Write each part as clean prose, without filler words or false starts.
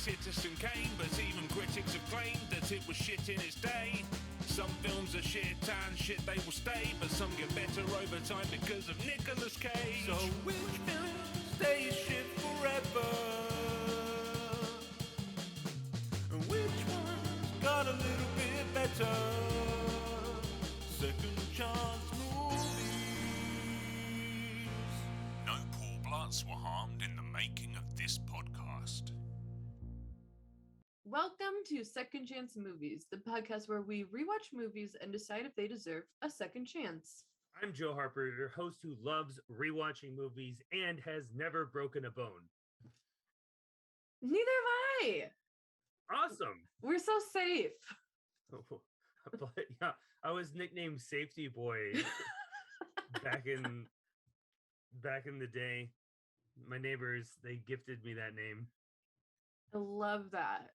Citizen Kane, but even critics have claimed that it was shit in its day. Some films are shit and shit they will stay, but some get better over time because of Nicolas Cage. So which film stays shit forever? And which one's got a little bit better? Second chance movies. No poor bloods were harmed in the making of this podcast. Welcome to Second Chance Movies, the podcast where we rewatch movies and decide if they deserve a second chance. I'm Joe Harper, your host who loves rewatching movies and has never broken a bone. Neither have I. Awesome. We're so safe. But yeah, I was nicknamed Safety Boy back in the day. My neighbors, they gifted me that name. I love that.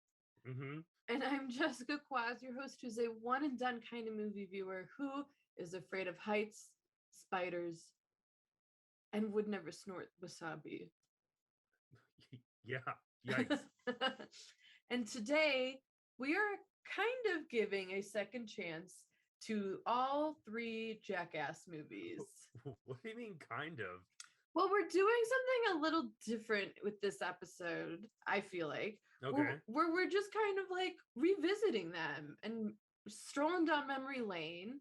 Mm-hmm. And I'm Jessica Kwazz, your host, who's a one and done kind of movie viewer who is afraid of heights, spiders, and would never snort wasabi. Yeah, yikes. And today we are kind of giving a second chance to all three Jackass movies. What do you mean, kind of? Well, we're doing something a little different with this episode, I feel like. Okay. We're just kind of like revisiting them and strolling down memory lane,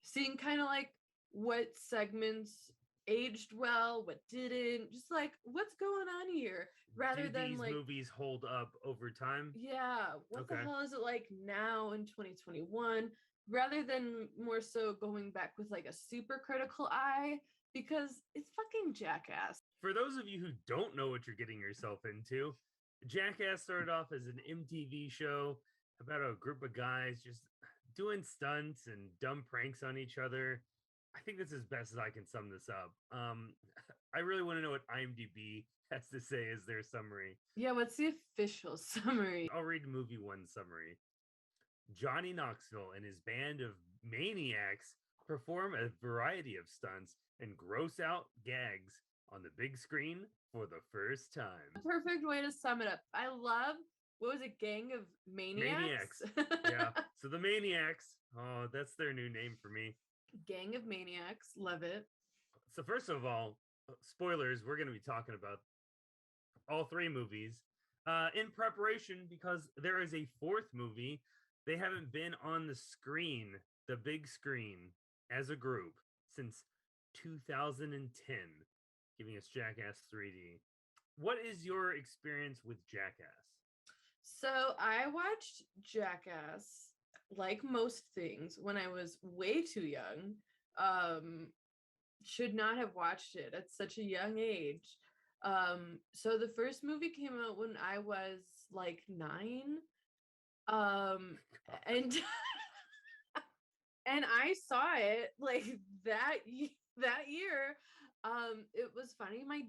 seeing kind of like what segments aged well, what didn't, just like what's going on here, rather do than these like movies hold up over time? yeah, what the Okay. hell is it like now in 2021, rather than more so going back with like a super critical eye, because it's fucking Jackass. For those of you who don't know what you're getting yourself into, Jackass started off as an MTV show about a group of guys just doing stunts and dumb pranks on each other. I think that's as best as I can sum this up. I really want to know what IMDb has to say as their summary. Yeah, what's the official summary? I'll read movie one summary. Johnny Knoxville and his band of maniacs perform a variety of stunts and gross out gags on the big screen for the first time. Perfect way to sum it up. I love, what was it, Gang of Maniacs? Yeah. So the Maniacs, oh, that's their new name for me. Gang of Maniacs, love it. So first of all, spoilers, we're going to be talking about all three movies in preparation because there is a fourth movie. They haven't been on the screen, the big screen, as a group since 2010, giving us Jackass 3D. What is your experience with Jackass? So I watched Jackass, like most things, when I was way too young. Should not have watched it at such a young age. So the first movie came out when I was like 9. And and I saw it like that year. It was funny. My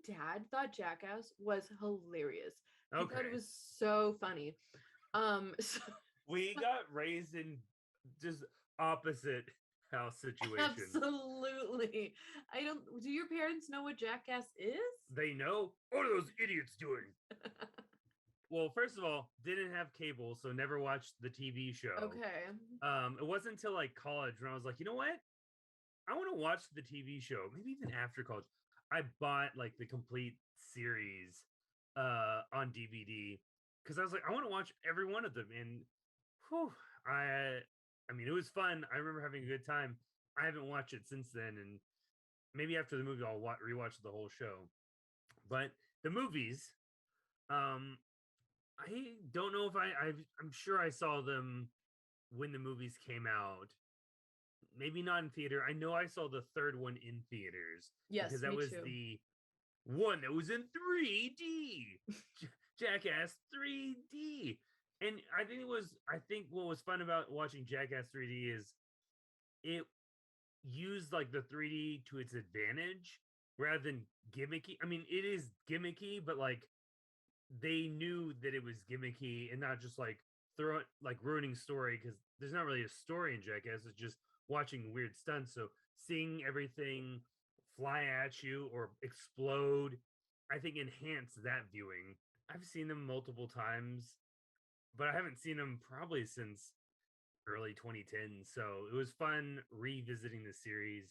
dad thought Jackass was hilarious. He thought it was so funny. So we got raised in just opposite house situations. Absolutely. Do your parents know what Jackass is? They know. What are those idiots doing? Well, first of all, didn't have cable, so never watched the TV show. Okay. It wasn't until like college when I was like, you know what? I want to watch the TV show. Maybe even after college. I bought like the complete series on DVD because I was like, I want to watch every one of them. And whew, I mean, it was fun. I remember having a good time. I haven't watched it since then, and maybe after the movie, I'll rewatch the whole show. But the movies, I don't know if I'm sure I saw them when the movies came out. Maybe not in theater. I know I saw the third one in theaters. Yes, because that was too. the one that was in 3D. Jackass 3D. And I think what was fun about watching Jackass 3D is it used like the 3D to its advantage rather than gimmicky. I mean, it is gimmicky, but like they knew that it was gimmicky and not just like ruining story, because there's not really a story in Jackass. It's just watching weird stunts. So seeing everything fly at you or explode, I think enhanced that viewing. I've seen them multiple times, but I haven't seen them probably since early 2010. So it was fun revisiting the series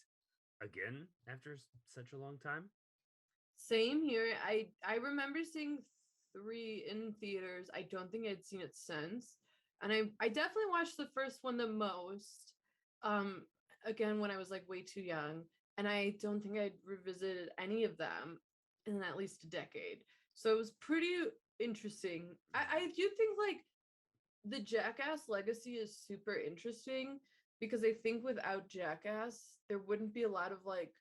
again after such a long time. Same here. I remember seeing 3 in theaters. I don't think I'd seen it since. And I definitely watched the first one the most. Um Again when I was like way too young. And I don't think I'd revisited any of them in at least a decade. So it was pretty interesting. I do think like the Jackass legacy is super interesting because I think without Jackass, there wouldn't be a lot of like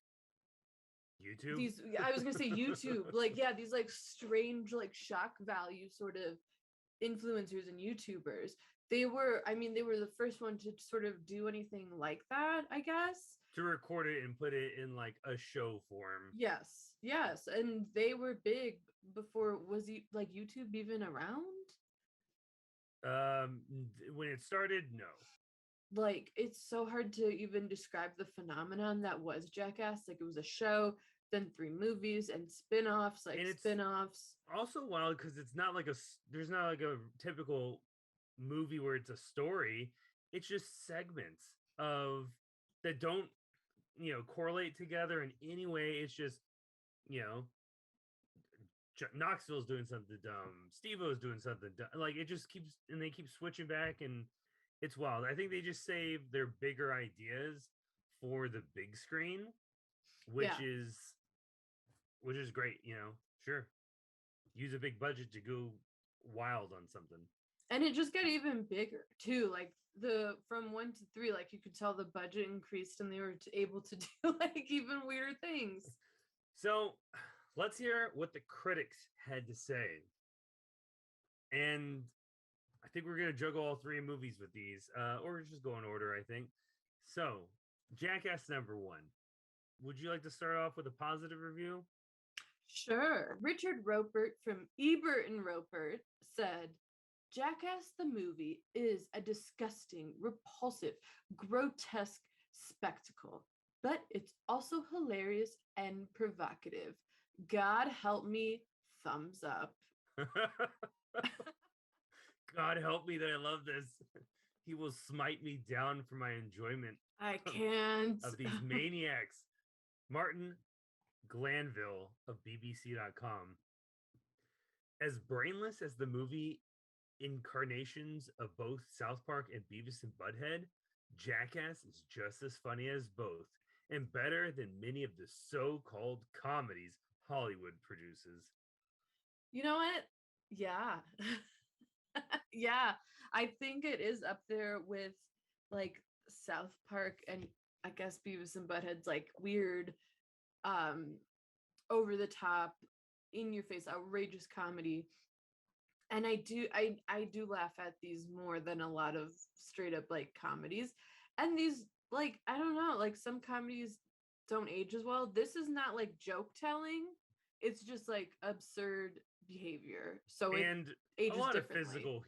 YouTube. these, I was gonna say YouTube, like yeah, these like strange like shock value sort of influencers and YouTubers. They were, I mean, they were the first one to sort of do anything like that, I guess. To record it and put it in like a show form. Yes, yes, and they were big before. Was he like YouTube even around? When it started, no. Like it's so hard to even describe the phenomenon that was Jackass. Like it was a show, then 3 movies and spin-offs, like And it's spin-offs. also wild because it's not like there's not like a typical movie where it's a story. It's just segments of that don't correlate together in any way. It's just you know Knoxville's doing something dumb, Steve-O's doing something dumb. Like it just keeps, and they keep switching back, and it's wild. I think they just save their bigger ideas for the big screen, which Yeah. is great. Sure, use a big budget to go wild on something. And it just got even bigger too. Like the from 1 to 3, like you could tell the budget increased and they were able to do like even weirder things. So let's hear what the critics had to say. And I think we're going to juggle all 3 movies with these, or just go in order, I think. So, Jackass number 1. Would you like to start off with a positive review? Sure. Richard Ropert from Ebert and Ropert said, Jackass the movie is a disgusting, repulsive, grotesque spectacle, but it's also hilarious and provocative. God help me, thumbs up. God help me that I love this. He will smite me down for my enjoyment. I can't. Of these maniacs. Martin Glanville of BBC.com. As brainless as the movie incarnations of both South Park and Beavis and Butthead, Jackass is just as funny as both, and better than many of the so-called comedies Hollywood produces. You know what? Yeah. Yeah. I think it is up there with like South Park and I guess Beavis and Butthead's like weird, over the top, in your face, outrageous comedy. And I do laugh at these more than a lot of straight up like comedies. And these, like, I don't know, like some comedies don't age as well. This is not like joke telling. It's just like absurd behavior. So and it ages a lot of differently.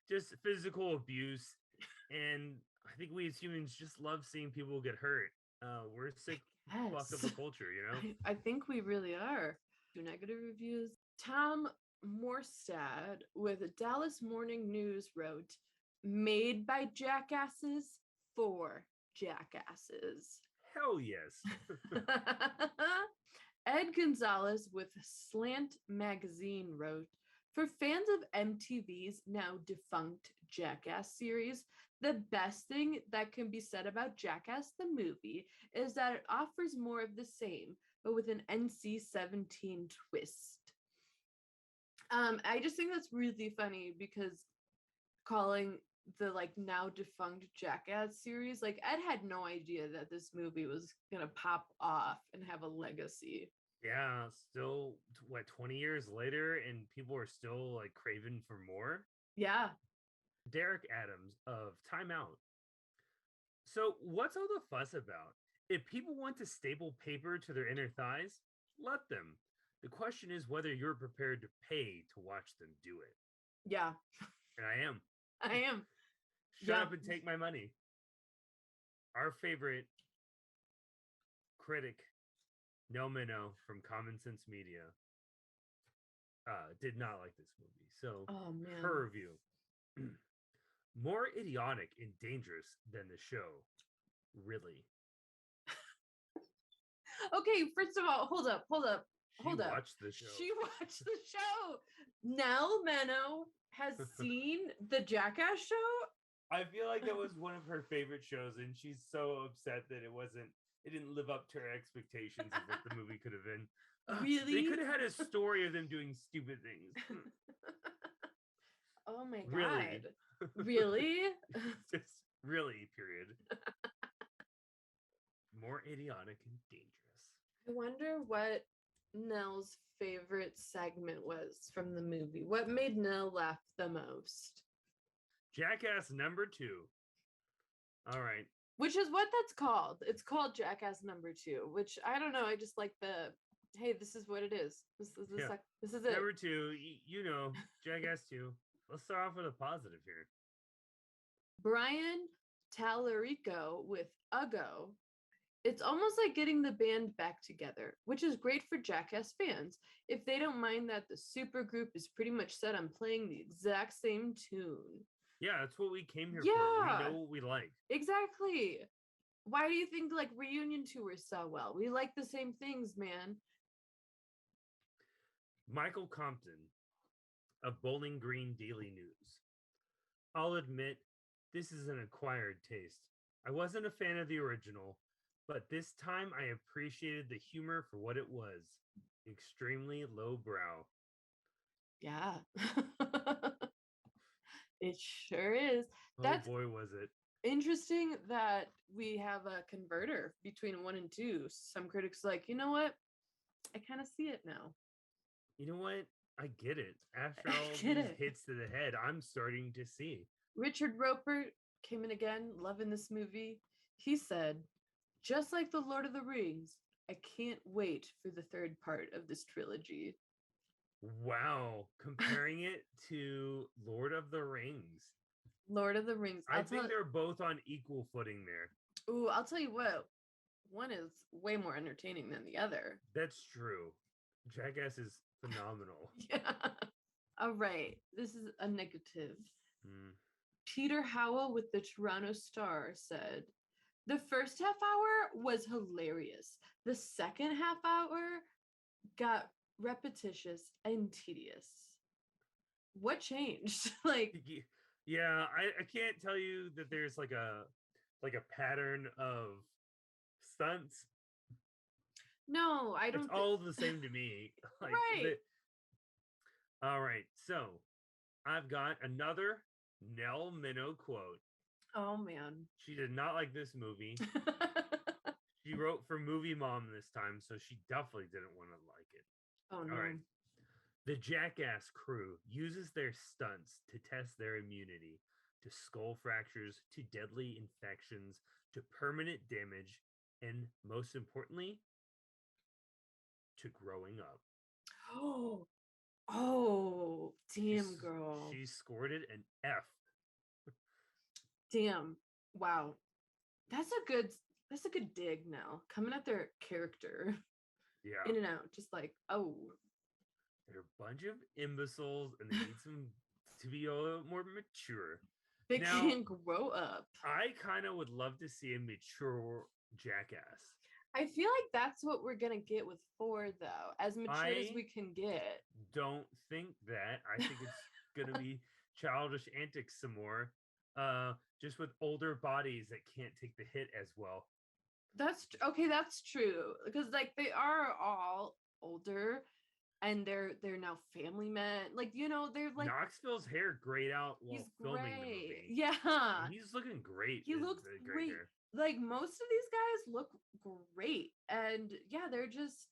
just physical abuse. And I think we as humans just love seeing people get hurt. We're sick fuck of Yes. a culture, I think we really are. 2 negative reviews. Tom Morstad with Dallas Morning News wrote, made by jackasses for jackasses. Hell yes. Ed Gonzalez with Slant Magazine wrote, for fans of MTV's now defunct Jackass series, the best thing that can be said about Jackass the movie is that it offers more of the same, but with an NC-17 twist. I just think that's really funny because calling the like now defunct Jackass series, like Ed had no idea that this movie was gonna pop off and have a legacy. Yeah, still 20 years later, and people are still like craving for more. Yeah. Derek Adams of Time Out. So, what's all the fuss about? If people want to staple paper to their inner thighs, let them. The question is whether you're prepared to pay to watch them do it. Yeah. And I am. I am. Shut up and take my money. Our favorite critic, No Minnow from Common Sense Media. did not like this movie. So Oh man. her review. More idiotic and dangerous than the show. Really. Okay, first of all, hold up. She watched the show. She watched the show. Nell Meno has seen the Jackass show. I feel like that was one of her favorite shows, and she's so upset that it didn't live up to her expectations of what the movie could have been. Really? They could have had a story of them doing stupid things. Oh my Really? god. Really? Just really, period. More idiotic and dangerous. I wonder what Nell's favorite segment was from the movie. What made Nell laugh the most? Jackass number 2. All right. Which is what that's called. It's called Jackass number 2, which I don't know. I just like hey, this is what it is. This is this is it. Number 2, you know, Jackass 2. Let's start off with a positive here. Brian Tallarico with Uggo. It's almost like getting the band back together, which is great for Jackass fans if they don't mind that the supergroup is pretty much set on playing the exact same tune. Yeah, that's what we came here for. Yeah. We know what we like. Exactly. Why do you think like reunion tours sell well? We like the same things, man. Michael Compton of Bowling Green Daily News. I'll admit, this is an acquired taste. I wasn't a fan of the original, but this time I appreciated the humor for what it was. Extremely lowbrow. Yeah. It sure is. Oh boy, was it. Interesting that we have a converter between 1 and 2. Some critics like, you know what? I kind of see it now. You know what? I get it. After all these hits to the head, I'm starting to see. Richard Roper came in again, loving this movie. He said, just like the Lord of the Rings, I can't wait for the third part of this trilogy. Wow. Comparing it to Lord of the Rings. Lord of the Rings. I think they're both on equal footing there. Ooh, I'll tell you what. One is way more entertaining than the other. That's true. Jackass is phenomenal. Yeah. All right. This is a negative. Peter Howell with the Toronto Star said, the first half hour was hilarious. The second half hour got repetitious and tedious. What changed? Yeah, I can't tell you that there's like a pattern of stunts. No, I don't. It's all the same to me. Right. All right, so I've got another Nell Meno quote. Oh man, she did not like this movie. She wrote for Movie Mom this time, so she definitely didn't want to like it. Oh no. All right. The Jackass crew uses their stunts to test their immunity to skull fractures, to deadly infections, to permanent damage, and most importantly, to growing up. Oh, damn, girl. She scored it an F. Damn. Wow. That's a good dig now. Coming at their character. Yeah. In and out. Just like, oh. They're a bunch of imbeciles and they need some to be a little more mature. They can't grow up. I kind of would love to see a mature Jackass. I feel like that's what we're gonna get with 4, though, as mature as we can get. Don't think that. I think it's gonna be childish antics some more, just with older bodies that can't take the hit as well. That's okay. That's true, because like they are all older, and they're now family men. Like, you know, they're like Knoxville's hair grayed out while filming the movie. Yeah, and he's looking great. He looks great. Like most of these guys look great, and yeah, they're just.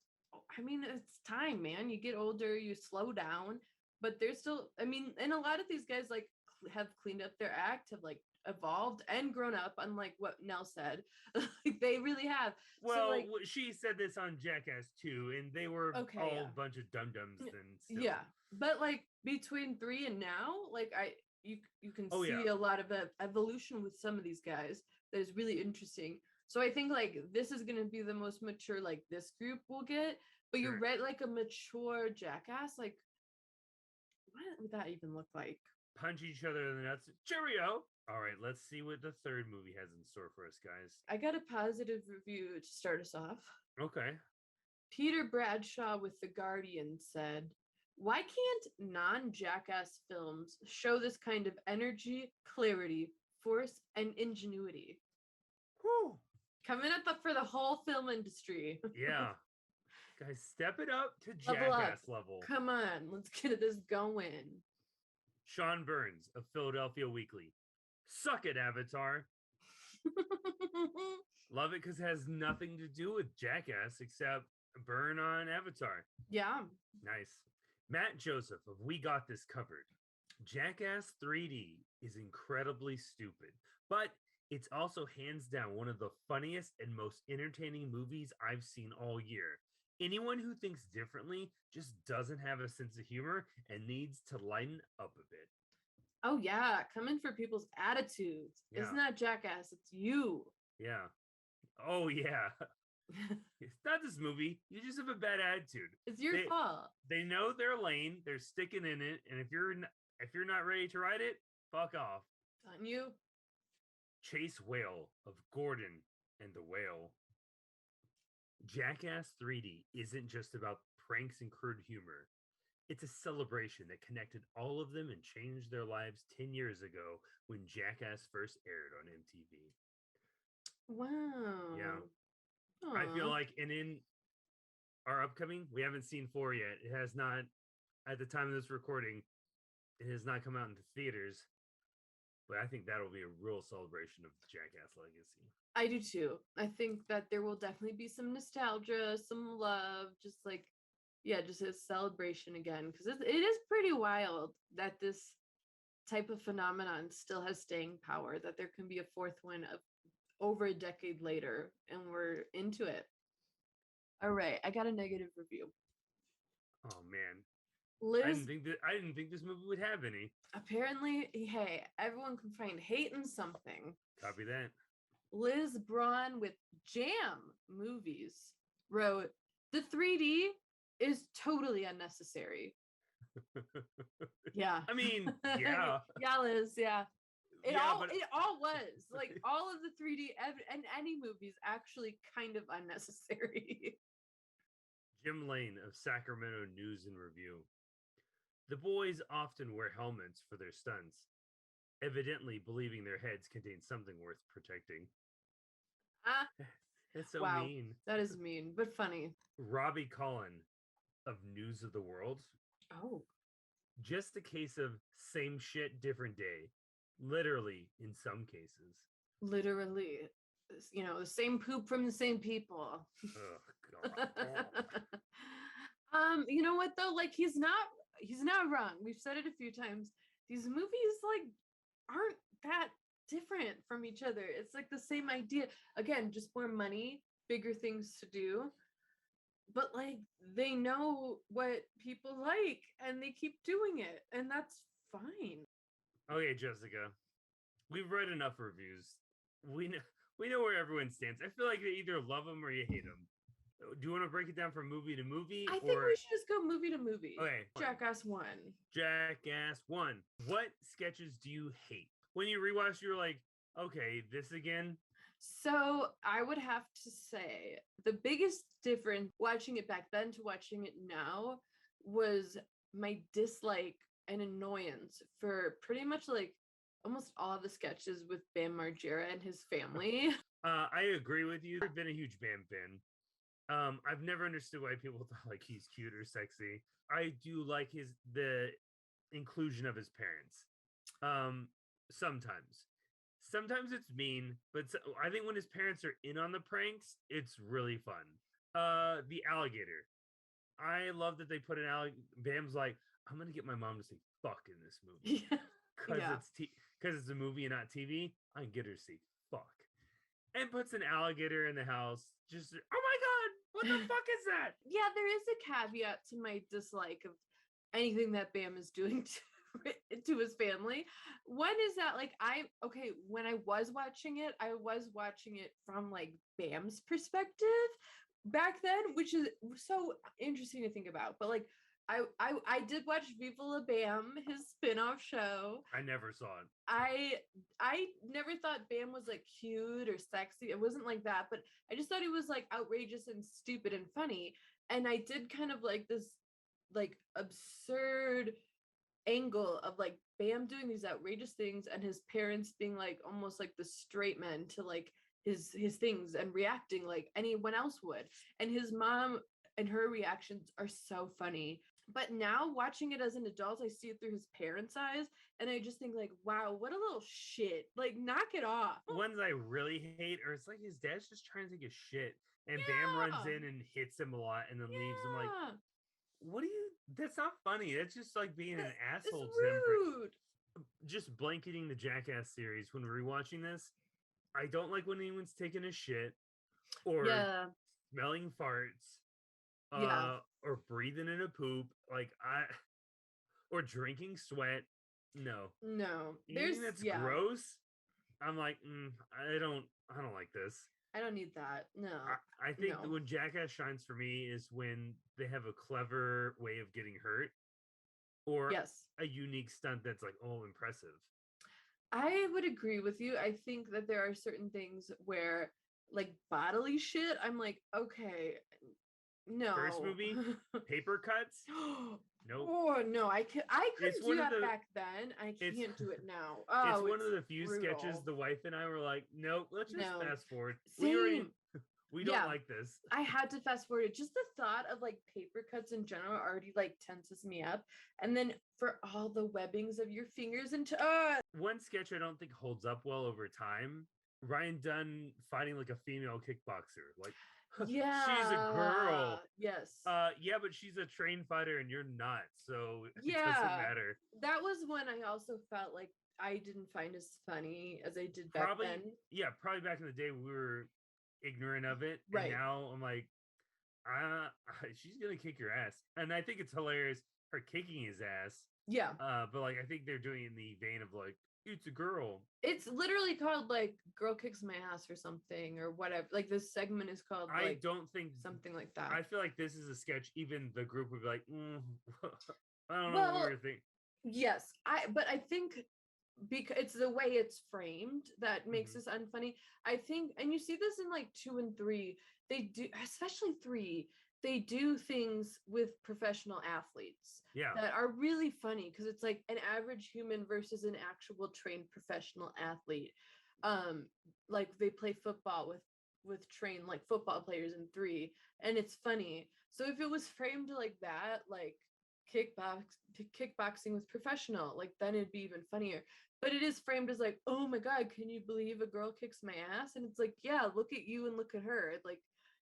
I mean, it's time, man. You get older, you slow down, but they're still. I mean, and a lot of these guys like have cleaned up their act, have like evolved and grown up, unlike what Nell said. Like, they really have. Well, so, like, she said this on Jackass too, and they were all a bunch of dum-dums then. Yeah, but like between 3 and now, like you can see a lot of evolution with some of these guys that is really interesting. So I think like this is gonna be the most mature like this group will get. But you read like a mature Jackass, like what would that even look like? Punch each other in the nuts. Cheerio. All right, let's see what the third movie has in store for us, guys. I got a positive review to start us off. Okay. Peter Bradshaw with The Guardian said, "Why can't non-Jackass films show this kind of energy, clarity, force, and ingenuity?" Whew. Coming up for the whole film industry. Yeah. Guys, step it up to Level up. Jackass level. Come on, let's get this going. Sean Burns of Philadelphia Weekly. Suck it, Avatar. Love it because it has nothing to do with Jackass except burn on Avatar. Yeah. Nice. Matt Joseph of We Got This Covered. Jackass 3D is incredibly stupid, but it's also hands down one of the funniest and most entertaining movies I've seen all year. Anyone who thinks differently just doesn't have a sense of humor and needs to lighten up a bit. Oh yeah, coming for people's attitudes. Yeah. It's not Jackass, it's you. Yeah. Oh yeah. It's not this movie. You just have a bad attitude. It's your fault. They know their lane. They're sticking in it, and if you're not ready to ride it, fuck off. On you. Chase Whale of Gordon and the Whale. Jackass 3D isn't just about pranks and crude humor. It's a celebration that connected all of them and changed their lives 10 years ago when Jackass first aired on MTV. Wow. Yeah. Aww. I feel like, and in our upcoming, we haven't seen 4 yet. It has not, at the time of this recording, it has not come out into theaters. But I think that'll be a real celebration of the Jackass legacy. I do too. I think that there will definitely be some nostalgia, some love, just like, yeah, just a celebration again. Because it is pretty wild that this type of phenomenon still has staying power, that there can be a fourth one of over a decade later, and we're into it. All right, I got a negative review. Oh man, Liz, I didn't think this movie would have any. apparently, hey, everyone can find hate in something. Copy that. Liz Braun with Jam Movies wrote, "The 3D is totally unnecessary." Yeah. I mean, yeah. Yeah, Liz, yeah. It Yeah, all was like all of the 3D and any movies actually kind of unnecessary. Jim Lane of Sacramento News and Review. The boys often wear helmets for their stunts, evidently believing their heads contain something worth protecting. Ah, That's so wow. mean. That is mean, but funny. Robbie Collin of News of the World. Oh. Just a case of same shit, different day. Literally, in some cases. Literally, the same poop from the same people. Oh God. You know what though? Like he's not wrong. We've said it a few times. These movies like aren't that different from each other. It's like the same idea. Again, just more money, bigger things to do. But like they know what people like and they keep doing it, and that's fine. Okay, Jessica, we've read enough reviews. We know where everyone stands. I feel like they either love them or you hate them. Do you want to break it down from movie to movie? I think we should just go movie to movie. Okay. Jackass 1. Jackass 1. What sketches do you hate? When you rewatch, you're like, okay, this again? So I would have to say the biggest difference watching it back then to watching it now was my dislike and annoyance for pretty much like almost all the sketches with Bam Margera and his family. I agree with you. I've been a huge Bam fan. I've never understood why people thought like he's cute or sexy. I do like the inclusion of his parents. Sometimes it's mean, but I think when his parents are in on the pranks, it's really fun. The alligator. I love that they put an alligator. Bam's like, I'm gonna get my mom to say fuck in this movie because it's a movie and not TV. I can get her to say fuck, and puts an alligator in the house. Just oh my god, what the fuck is that? Yeah, there is a caveat to my dislike of anything that Bam is doing to his family. One is that like when I was watching it from like Bam's perspective back then, which is so interesting to think about. But like I did watch Viva La Bam, his spin-off show. I never saw it. I never thought Bam was like cute or sexy. It wasn't like that, but I just thought he was like outrageous and stupid and funny. And I did kind of like this like absurd angle of like Bam doing these outrageous things and his parents being like almost like the straight men to like his things and reacting like anyone else would. And his mom and her reactions are so funny. But now watching it as an adult, I see it through his parents' eyes, and I just think like, wow, what a little shit. Like, knock it off. Ones I really hate, or it's like his dad's just trying to take a shit, and Bam runs Yeah. in and hits him a lot, and then leaves. I'm like, Yeah. what do you? That's not funny. That's just like being an It's asshole to him. rude. Just blanketing the Jackass series when rewatching this. I don't like when anyone's taking a shit or Yeah. smelling farts. Yeah. Or breathing in a poop, or drinking sweat. No, No. There's anything that's gross. I'm like, I don't like this. I don't need that. No. I think No. when Jackass shines for me is when they have a clever way of getting hurt, or Yes. a unique stunt that's like, oh, impressive. I would agree with you. I think that there are certain things where like bodily shit, I'm like, okay, no. First movie, paper cuts. Nope. Oh no, I It's couldn't one do of that the- back then. I it's- can't do it now. It's Oh, one of the few sketches brutal. the wife and I were like, nope, let's just No. fast forward. Same. We don't Yeah. like this. I had to fast forward it. Just the thought of like paper cuts in general already like tenses me up. And then for all the webbings of your fingers into One sketch I don't think holds up well over time. Ryan Dunn fighting like a female kickboxer. Like, yeah. she's a girl. Yes. Yeah, but she's a trained fighter and you're not, so it Yeah. doesn't matter. That was when I also felt like I didn't find as funny as I did back Probably, then. yeah, probably back in the day we were ignorant of it, Right. and now I'm like, she's gonna kick your ass, and I think it's hilarious her kicking his ass. Yeah. But like I think they're doing it in the vein of like, it's a girl. It's literally called like Girl Kicks My Ass or something or whatever. Like this segment is called I like don't think something like that. I feel like this is a sketch. Even the group would be like, I don't know Well, what we're thinking. Yes, but I think because it's the way it's framed that makes Mhm. this unfunny. I think, and you see this in like 2 and 3, they do, especially 3, they do things with professional athletes Yeah, that are really funny because it's like an average human versus an actual trained professional athlete. Like they play football with trained like football players in 3, and it's funny. So if it was framed like that, like kickboxing with professional, like then it'd be even funnier. But it is framed as like, oh my god, can you believe a girl kicks my ass? And it's like, yeah, look at you and look at her, like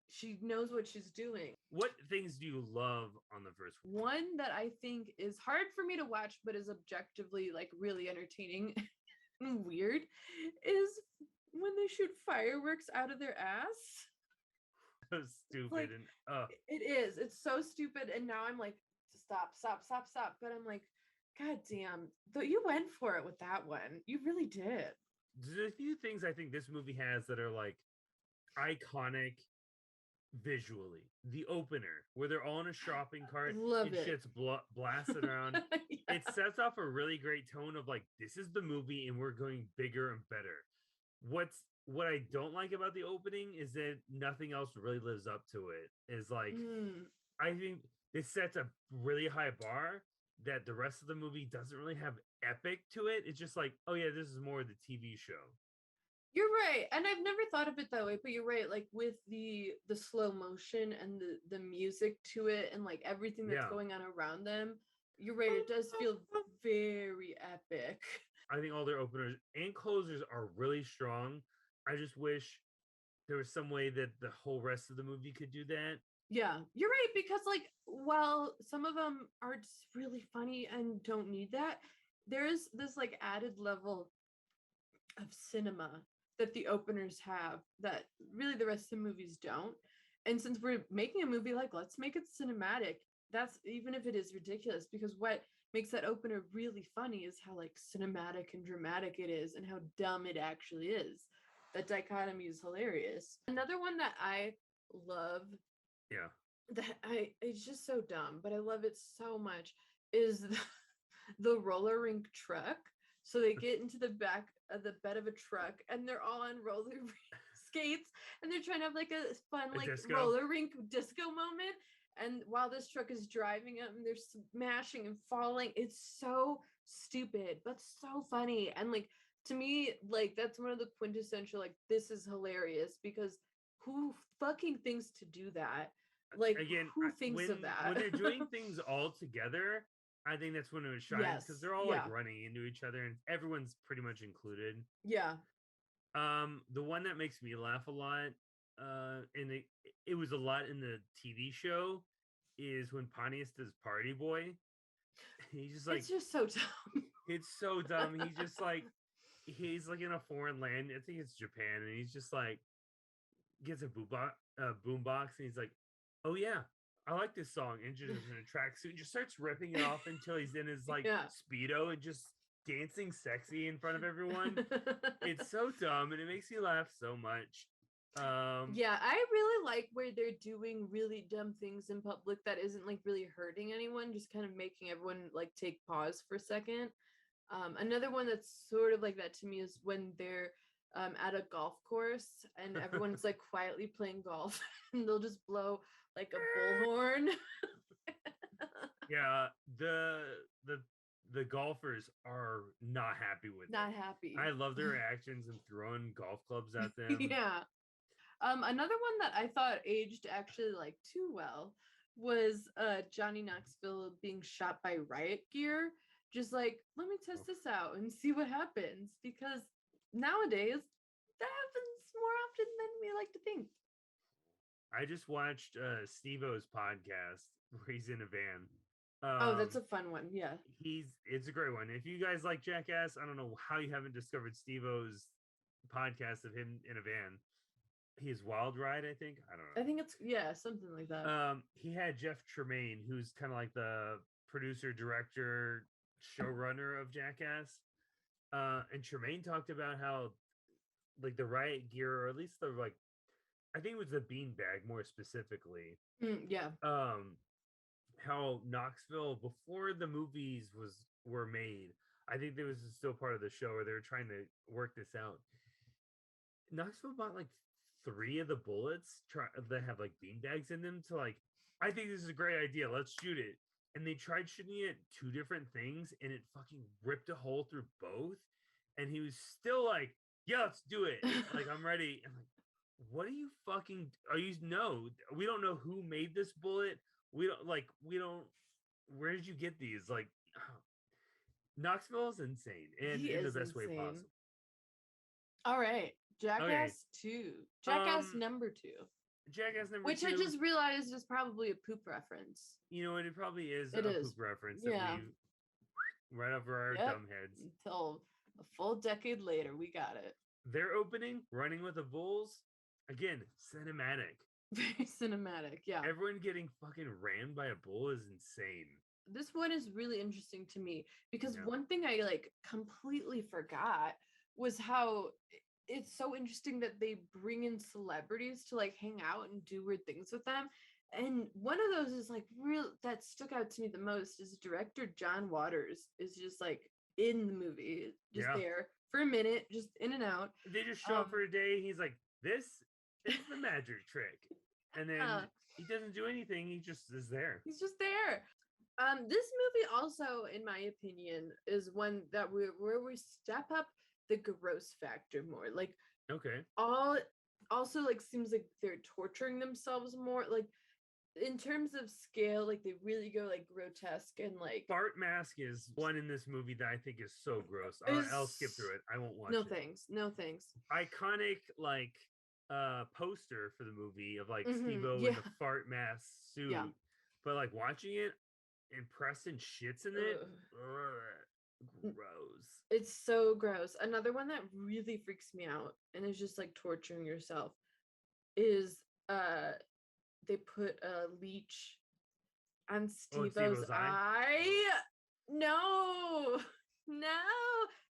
she knows what she's doing. what things do you love on the first one? One that I think is hard for me to watch but is objectively like really entertaining and weird is when they shoot fireworks out of their ass. So stupid like, and It is. It's so stupid. And now I'm like, stop. But I'm like, god damn, though you went for it with that one. You really did. there's a few things I think this movie has that are like iconic visually. The opener where they're all in a shopping cart Love and it. shit's blasted around. Yeah. It sets off a really great tone of like, this is the movie and we're going bigger and better. What I don't like about the opening is that nothing else really lives up to it. Is like, I think this sets a really high bar that the rest of the movie doesn't really have epic to it. It's just like, oh yeah, this is more the TV show. You're right. And I've never thought of it that way, but you're right. Like with the slow motion and the music to it and like everything that's Yeah. going on around them, you're right. It does feel very epic. I think all their openers and closers are really strong. I just wish there was some way that the whole rest of the movie could do that. Yeah, you're right. Because like, while some of them are just really funny and don't need that, there's this like added level of cinema that the openers have that really the rest of the movies don't. And since we're making a movie, like let's make it cinematic. That's even if it is ridiculous, because what makes that opener really funny is how like cinematic and dramatic it is and how dumb it actually is. That dichotomy is hilarious. Another one that I love Yeah. it's just so dumb, but I love it so much. Is the roller rink truck. So they get into the back of the bed of a truck, and they're all on roller skates, and they're trying to have like a fun A like disco? roller rink disco moment. And while this truck is driving up, and they're smashing and falling, it's so stupid but so funny. And like, to me, like, that's one of the quintessential, like, this is hilarious, because who fucking thinks to do that? Like, Again, who thinks of that? when they're doing things all together, I think that's when it shines because Yes, they're all like yeah, running into each other and everyone's pretty much included. yeah. The one that makes me laugh a lot, and it was a lot in the TV show, is when Pontius does Party Boy. He's just like, It's just so dumb. it's so dumb. He's like in a foreign land. I think it's Japan, and he's just like gets a boom box, and he's like, "Oh yeah, I like this song." And just in a tracksuit, and just starts ripping it off until he's in his like Yeah. speedo and just dancing sexy in front of everyone. It's so dumb, and it makes me laugh so much. Yeah, I really like where they're doing really dumb things in public that isn't like really hurting anyone, just kind of making everyone like take pause for a second. Another one that's sort of like that to me is when they're at a golf course and everyone's like quietly playing golf and they'll just blow like a bullhorn. Yeah, the golfers are not happy with Not it. happy. I love their reactions and throwing golf clubs at them. Yeah. Another one that I thought aged actually like too well was Johnny Knoxville being shot by riot gear. Just like, let me test this out and see what happens, because nowadays that happens more often than we like to think. I just watched Steve-O's podcast where he's in a van. Oh, that's a fun one. Yeah. It's a great one. If you guys like Jackass, I don't know how you haven't discovered Steve-O's podcast of him in a van. His Wild Ride, I think. I don't know. I think it's, yeah, something like that. He had Jeff Tremaine, who's kind of like the producer, director, showrunner of Jackass. And Tremaine talked about how like the riot gear, or at least the like, I think it was the beanbag more specifically. Yeah. How Knoxville before the movies were made, I think there was still part of the show where they were trying to work this out. Knoxville bought like 3 of the bullets that have like beanbags in them to like, I think this is a great idea. Let's shoot it. And they tried shooting it 2 different things, and it fucking ripped a hole through both. And he was still like, "Yeah, let's do it. Like, I'm ready." I'm like, "What are you fucking? Are you? No, we don't know who made this bullet. We don't. Where did you get these? Like, Knoxville is insane, and He in the is best way insane. possible." All right. Jackass 2. Jackass number 2. Jackass number Which 2. I just realized is probably a poop reference. You know, and it probably is It a is. poop reference Yeah. that we right over our Yep. dumb heads. Until a full decade later, we got it. Their opening, running with the bulls, again, cinematic. Very cinematic. Yeah. Everyone getting fucking rammed by a bull is insane. This one is really interesting to me because Yeah. one thing I like completely forgot was how it's so interesting that they bring in celebrities to like hang out and do weird things with them. And one of those is like real that stuck out to me the most is director John Waters is just like in the movie, just Yeah. there for a minute, just in and out. They just show up for a day. He's like, this is the magic trick. And then he doesn't do anything. He just is there. He's just there. This movie also, in my opinion, is one that where we step up the gross factor more. Like, Okay. Also like seems like they're torturing themselves more. Like in terms of scale, like they really go like grotesque and like Fart mask is one in this movie that I think is so gross. I'll skip through it. I won't watch no it. thanks. No thanks. Iconic like poster for the movie of like Steve-O yeah. in the fart mask suit. Yeah. But like watching it and Preston shits in it. Gross. It's so gross. Another one that really freaks me out and is just like torturing yourself is they put a leech on Steve-O's eye. No,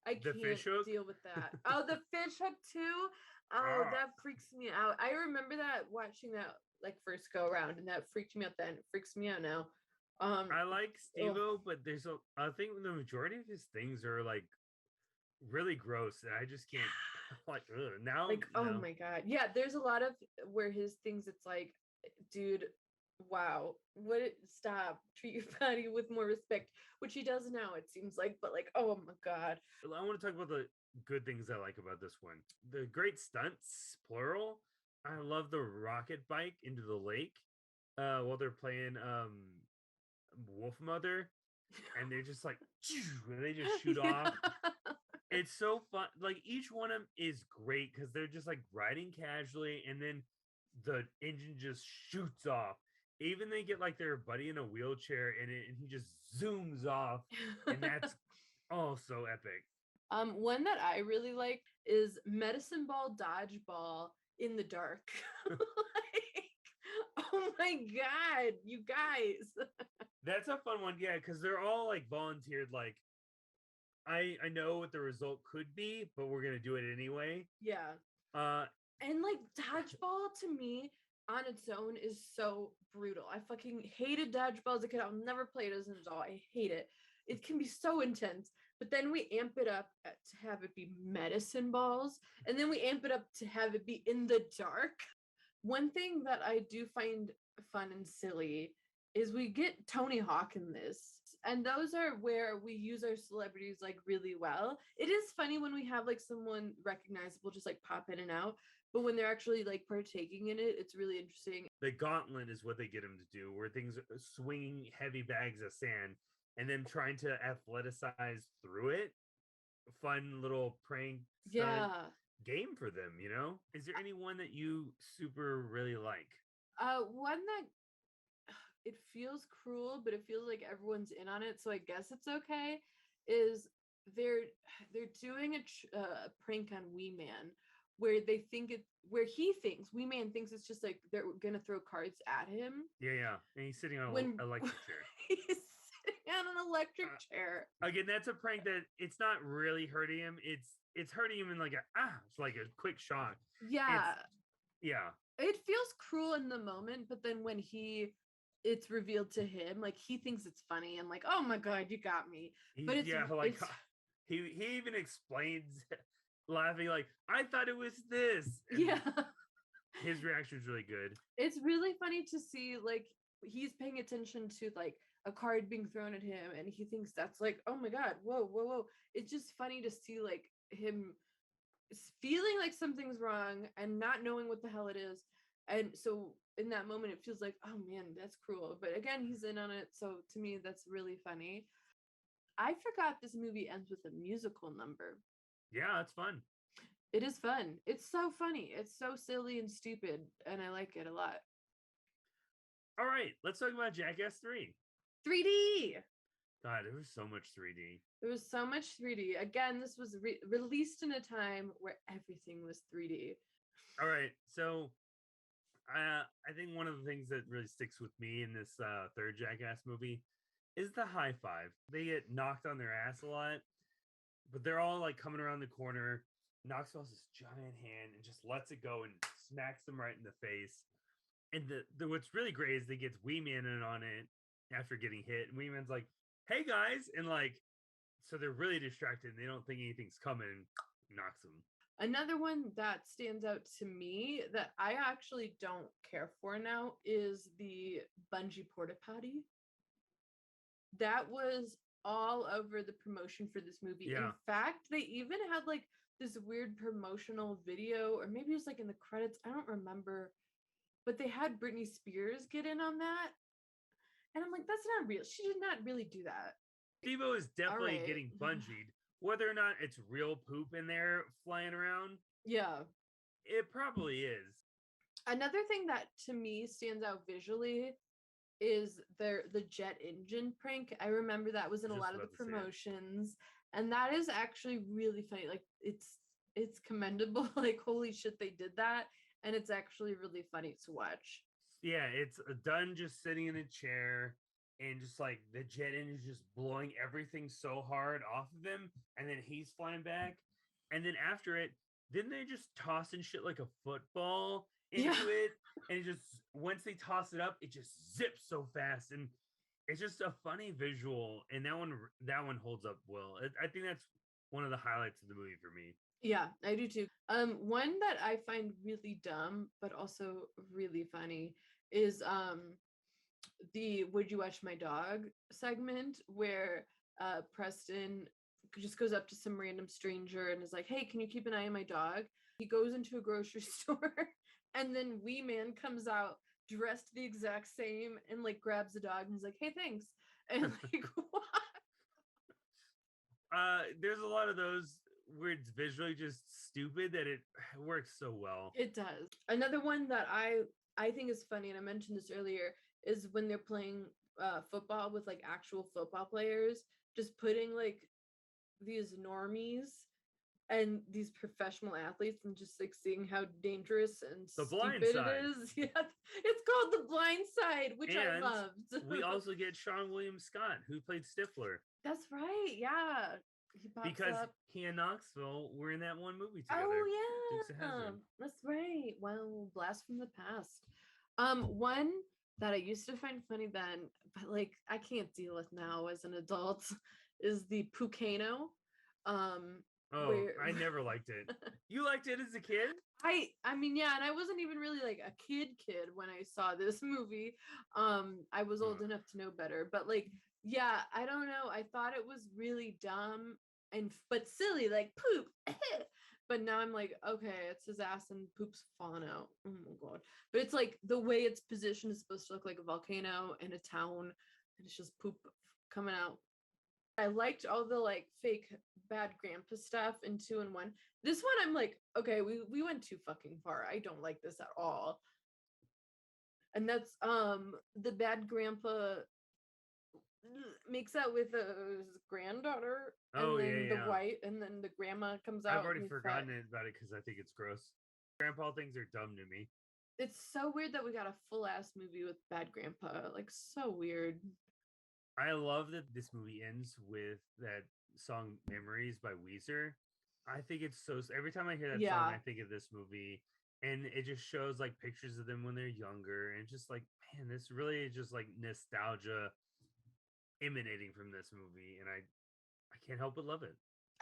I The can't fish hook? deal with that. Oh, the fish hook too. Oh, that freaks me out. I remember that watching that like first go around, and that freaked me out then. It freaks me out now. I like Ugh. Steve-O, but there's I think the majority of his things are like really gross, and I just can't like now. Like, oh No. my god. Yeah, there's a lot of where his things, it's like, dude, wow, stop, treat your body with more respect, which he does now, it seems like, but like, oh my god. I want to talk about the good things I like about this one. The great stunts, plural. I love the rocket bike into the lake while they're playing Wolf Mother, and they're just like they just shoot off. It's so fun. Like each one of them is great because they're just like riding casually, and then the engine just shoots off. Even they get like their buddy in a wheelchair in it, and he just zooms off, and that's oh so epic. One that I really like is medicine ball dodgeball in the dark. Like, oh my god, you guys. That's a fun one, yeah, because they're all like volunteered. Like I know what the result could be, but we're gonna do it anyway. Yeah. Uh, And like dodgeball to me on its own is so brutal. I fucking hated dodgeball as a kid. I'll never play it as an adult. I hate it. It can be so intense. But then we amp it up to have it be medicine balls. And then we amp it up to have it be in the dark. One thing that I do find fun and silly is we get Tony Hawk in this. And those are where we use our celebrities like really well. It is funny when we have like someone recognizable just like pop in and out. But when they're actually like partaking in it, it's really interesting. the gauntlet is what they get them to do, where things are swinging heavy bags of sand and then trying to athleticize through it. Fun little prank stunt Yeah. game for them, you know? Is there anyone that you super really like? One that it feels cruel, but it feels like everyone's in on it, so I guess it's okay. Is they're doing a prank on Wee Man, where he thinks Wee Man thinks it's just like they're gonna throw cards at him. Yeah. And he's sitting on When an electric chair. he's sitting on an electric chair. Again, that's a prank that it's not really hurting him. It's hurting him in like it's like a quick shock. Yeah. Yeah. It feels cruel in the moment, but then when it's revealed to him, like he thinks it's funny and like, oh my god, you got me. But it's it's, he even explains laughing like, I thought it was this. And yeah. his reaction is really good. It's really funny to see like he's paying attention to like a card being thrown at him and he thinks that's like, oh my god, whoa. It's just funny to see like him feeling like something's wrong and not knowing what the hell it is. And so in that moment it feels like, oh man, that's cruel, but again he's in on it, so to me that's really funny. I forgot this movie ends with a musical number. Yeah, it's fun. It is fun. It's so funny. It's so silly and stupid, and I like it a lot. All right, let's talk about Jackass 3. 3D. God, there was so much 3D. There was so much 3D. Again, this was released in a time where everything was 3D. All right, so I think one of the things that really sticks with me in this third Jackass movie is the high five. They get knocked on their ass a lot, but they're all like coming around the corner. Knoxville's this giant hand and just lets it go and smacks them right in the face. And the what's really great is they gets Wee Man in on it after getting hit, and Wee Man's like, "Hey guys," and like, so they're really distracted. And they don't think anything's coming, and knocks them. Another one that stands out to me that I actually don't care for now is the bungee porta potty. That was all over the promotion for this movie. Yeah. In fact, they even had like this weird promotional video, or maybe it was like in the credits, I don't remember, but they had Britney Spears get in on that, and I'm like, that's not real. She did not really do that. Steve-O is definitely right. getting bungeed. Whether or not it's real poop in there flying around, Yeah, it probably is. another thing that to me stands out visually is the jet engine prank. I remember that was in a Just lot of the about to say it. promotions, and that is actually really funny. Like it's commendable. Like holy shit, they did that, and it's actually really funny to watch. Yeah, it's done just sitting in a chair and just like the jet engine is just blowing everything so hard off of him, and then he's flying back, and then after it, then they just tossing shit like a football into Yeah. it, and it just once they toss it up, it just zips so fast, and it's just a funny visual, and that one holds up well. I think that's one of the highlights of the movie for me. Yeah, I do too. One that I find really dumb but also really funny is the "Would you watch my dog" segment where Preston just goes up to some random stranger and is like, "Hey, can you keep an eye on my dog?" He goes into a grocery store, and then Wee Man comes out dressed the exact same and like grabs the dog and he's like, "Hey, thanks." And like, what? There's a lot of those where it's visually just stupid that it works so well. It does. Another one that I think is funny, and I mentioned this earlier, is when they're playing football with like actual football players, just putting like these normies and these professional athletes and just like seeing how dangerous and The Blind stupid Side. it is. Yeah, it's called The Blind Side, which I And loved. we also get Sean William Scott, who played Stifler, That's right. Yeah. He pops because up. he and Knoxville were in that one movie together. Oh Dukes of yeah. Hazzard. That's right. Well, blast from the past. One that I used to find funny then, but like I can't deal with now as an adult is the Pucano. Oh, Where I never liked it. You liked it as a kid? I mean, yeah, and I wasn't even really like a kid when I saw this movie. I was old enough to know better, but like, yeah, I don't know. I thought it was really dumb and but silly, like poop. But now I'm like, okay, it's his ass and poop's falling out. Oh my god. But it's like the way it's positioned is supposed to look like a volcano in a town, and it's just poop coming out. I liked all the like fake bad grandpa stuff in 2 and 1. This one I'm like, okay, we went too fucking far. I don't like this at all. And that's the bad grandpa makes out with his granddaughter, Oh, and yeah, then the yeah. white, and then the grandma comes out. I've already and he's forgotten fat. about it because I think it's gross. Grandpa things are dumb to me. It's so weird that we got a full ass movie with bad grandpa. Like so weird. I love that this movie ends with that song "Memories" by Weezer. I think it's so. Every time I hear that song, Yeah. I think of this movie, and it just shows like pictures of them when they're younger, and just like, man, this really is just like nostalgia emanating from this movie, and I can't help but love it.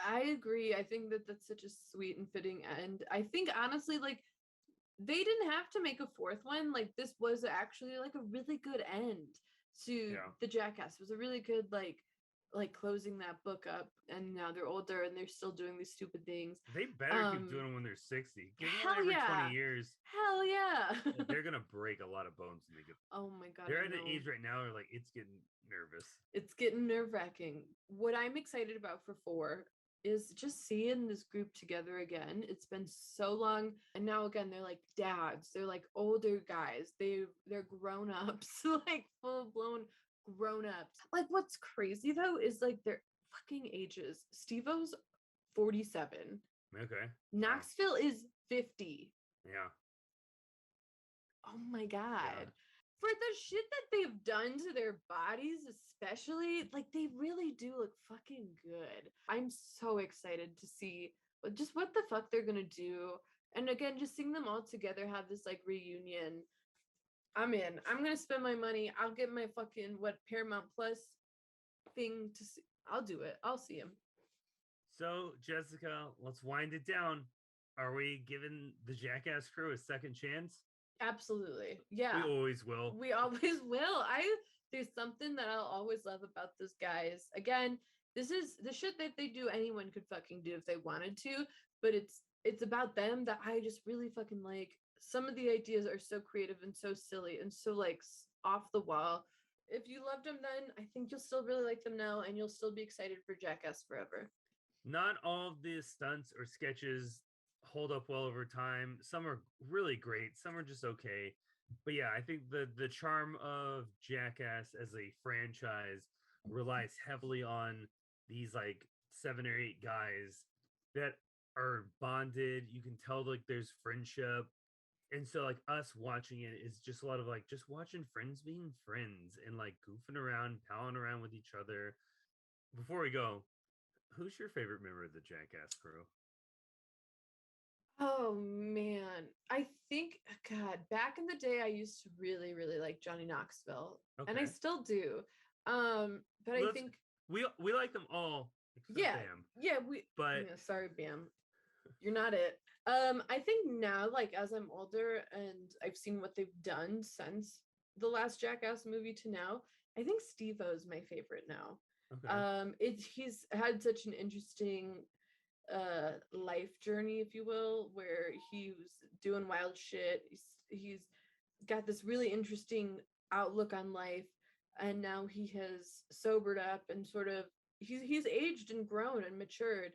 I agree. I think that that's such a sweet and fitting end. I think honestly, like they didn't have to make a fourth one. Like this was actually like a really good end to Yeah. the Jackass. It was a really good like closing that book up. And now they're older and they're still doing these stupid things. They better keep doing them when they're 60. Give them Hell one every yeah. 20 years. Hell yeah. They're gonna break a lot of bones when they get. Oh my god. They're I at an know. age right now where like it's getting nervous. It's getting nerve-wracking. What I'm excited about for 4 is just seeing this group together again. It's been so long, and now again they're like dads. They're like older guys. They're grown-ups, like full-blown grown-ups. Like what's crazy though is like their fucking ages. Steve-O's 47. Okay. Knoxville is 50. Yeah. Oh my god. Yeah. For the shit that they've done to their bodies, especially, like they really do look fucking good. I'm so excited to see just what the fuck they're gonna do. And again, just seeing them all together have this like reunion. I'm in. I'm gonna spend my money. I'll get my fucking Paramount Plus thing to see. I'll do it. I'll see him. So, Jessica, let's wind it down. Are we giving the Jackass crew a second chance? Absolutely. Yeah. We always will. We always will. There's something that I'll always love about those guys. Again, this is the shit that they do anyone could fucking do if they wanted to, but it's about them that I just really fucking like. Some of the ideas are so creative and so silly and so like off the wall. If you loved them then, I think you'll still really like them now and you'll still be excited for Jackass Forever. Not all of the stunts or sketches hold up well over time. Some are really great, some are just okay. But yeah, I think the charm of Jackass as a franchise relies heavily on these like 7 or 8 guys that are bonded. You can tell like there's friendship. And so like us watching it is just a lot of like just watching friends being friends and like goofing around, palling around with each other. Before we go, who's your favorite member of the Jackass crew? Oh man, I think God, back in the day, I used to really, really like Johnny Knoxville, and I Okay. still do. But I Let's think, we like them all except yeah, Bam. yeah, we. But Yeah, sorry, Bam, you're not it. I think now, like as I'm older and I've seen what they've done since the last Jackass movie to now, I think Steve-O is my favorite now. okay. He's had such an interesting life journey, if you will, where he was doing wild shit. He's got this really interesting outlook on life, and now he has sobered up and sort of he's aged and grown and matured,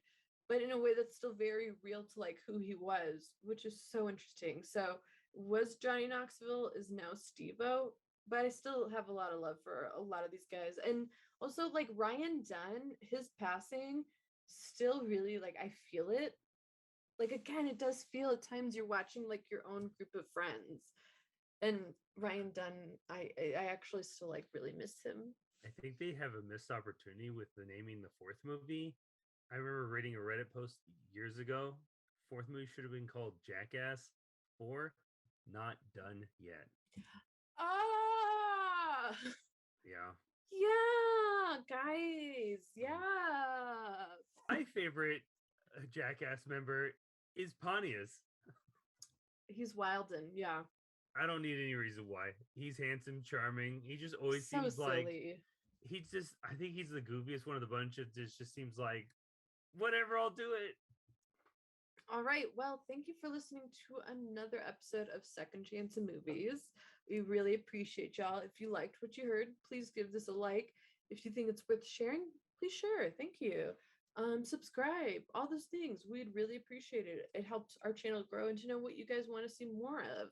but in a way that's still very real to like who he was, which is so interesting. So was Johnny Knoxville, is now Steve-O, but I still have a lot of love for a lot of these guys. And also like Ryan Dunn, his passing still really like I feel it. Like again, it does feel at times you're watching like your own group of friends. And Ryan Dunn, I actually still like really miss him. I think they have a missed opportunity with the naming the fourth movie. I remember reading a Reddit post years ago. Fourth movie should have been called Jackass 4, not done yet. Ah, Yeah. yeah, guys, yeah. My favorite Jackass member is Pontius. He's Wilden, yeah. I don't need any reason why. He's handsome, charming. He just always So seems like silly. he's just. I think he's the goofiest one of the bunch. It just seems like whatever. I'll do it. All right. Well, thank you for listening to another episode of Second Chance in Movies. We really appreciate y'all. If you liked what you heard, please give this a like. If you think it's worth sharing, please share. Thank you. Subscribe, all those things. We'd really appreciate it. It helps our channel grow and to know what you guys want to see more of.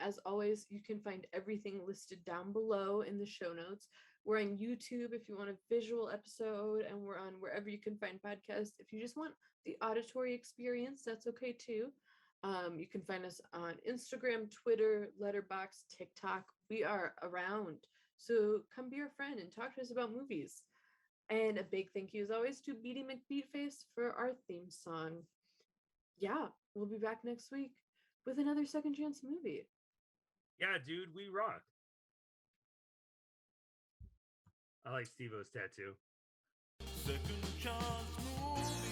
As always, you can find everything listed down below in the show notes. We're on YouTube if you want a visual episode, and we're on wherever you can find podcasts. If you just want the auditory experience, that's okay too. You can find us on Instagram, Twitter, Letterboxd, TikTok. We are around. So come be our friend and talk to us about movies. And a big thank you, as always, to Beaty McBeatface for our theme song. Yeah, we'll be back next week with another Second Chance movie. Yeah, dude, we rock. I like Steve-O's tattoo. Second chance movie.